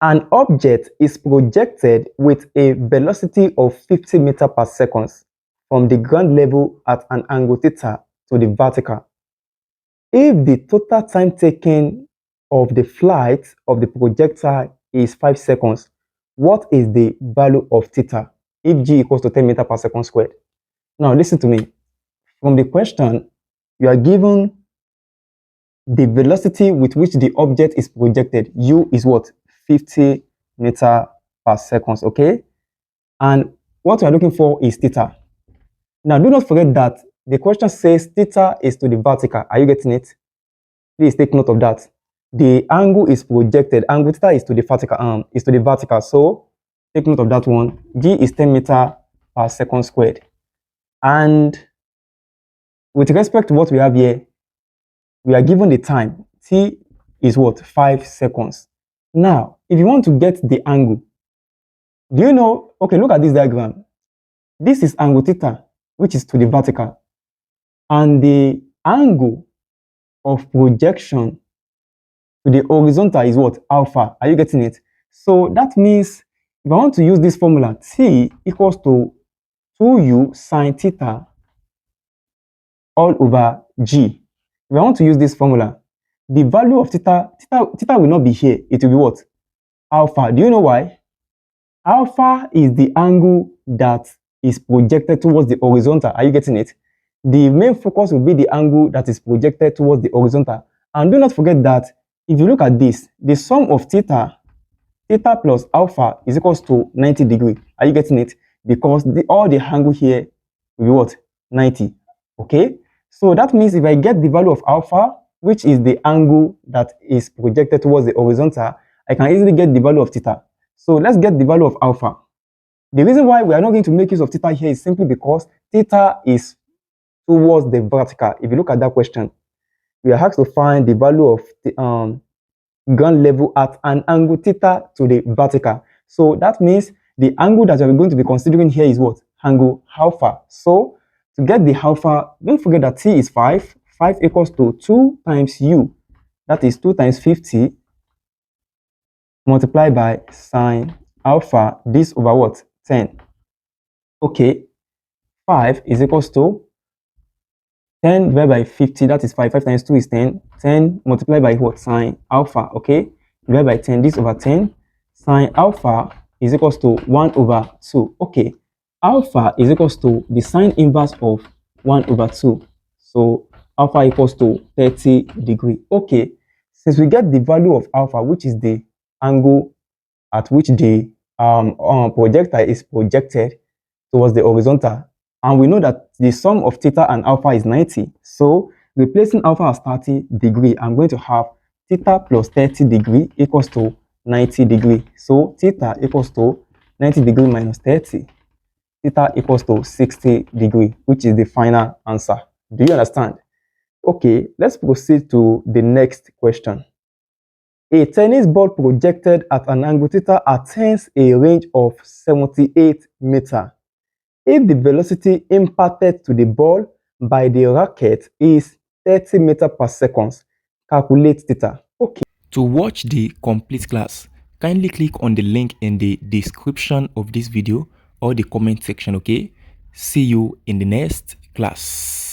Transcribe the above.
An object is projected with a velocity of 50 meters per second from the ground level at an angle theta to the vertical. If the total time taken of the flight of the projectile is 5 seconds, what is the value of theta if g equals to 10 meters per second squared? Now listen to me. From the question, you are given the velocity with which the object is projected. U is what? 50 meters per second, okay? And what we are looking for is theta. Now, do not forget that the question says theta is to the vertical. Are you getting it? Please take note of that. The angle is projected. Angle theta is to the vertical. So take note of that one. G is 10 meters per second squared. And with respect to what we have here, we are given the time. T is what? 5 seconds. Now, if you want to get the angle, do you know? Okay, look at this diagram. This is angle theta, which is to the vertical. And the angle of projection to the horizontal is what? Alpha. Are you getting it? So that means if I want to use this formula, T equals to 2u sine theta all over G. If I want to use this formula, the value of theta will not be here. It will be what? Alpha. Do you know why? Alpha is the angle that is projected towards the horizontal. Are you getting it? The main focus will be the angle that is projected towards the horizontal. And do not forget that if you look at this, the sum of theta plus alpha is equals to 90 degrees. Are you getting it? Because all the angle here will be what? 90. Okay? So that means if I get the value of alpha, which is the angle that is projected towards the horizontal, I can easily get the value of theta. So let's get the value of alpha. The reason why we are not going to make use of theta here is simply because theta is towards the vertical. If you look at that question, we are asked to find the value of the ground level at an angle theta to the vertical. So that means the angle that we are going to be considering here is what? Angle alpha. So to get the alpha, don't forget that T is 5. 5 equals to 2 times U. That is 2 times 50 multiplied by sine alpha, this over what? 10. Okay, 5 is equals to 10 divided by 50, that is 5. 5 times 2 is 10. 10 multiplied by what? Sine alpha, okay? Divided by 10, this over 10. Sine alpha is equals to 1 over 2. Okay, alpha is equals to the sine inverse of 1 over 2. So alpha equals to 30 degrees. Okay, since we get the value of alpha, which is the angle at which the projectile is projected towards the horizontal, and we know that the sum of theta and alpha is 90. So replacing alpha as 30 degrees, I'm going to have theta plus 30 degrees equals to 90 degrees. So theta equals to 90 degrees minus 30. Theta equals to 60 degrees, which is the final answer. Do you understand? Okay, let's proceed to the next question. A tennis ball projected at an angle theta attains a range of 78 meters. If the velocity imparted to the ball by the racket is 30 meters per second, calculate theta. Okay. To watch the complete class, kindly click on the link in the description of this video or the comment section, okay? See you in the next class.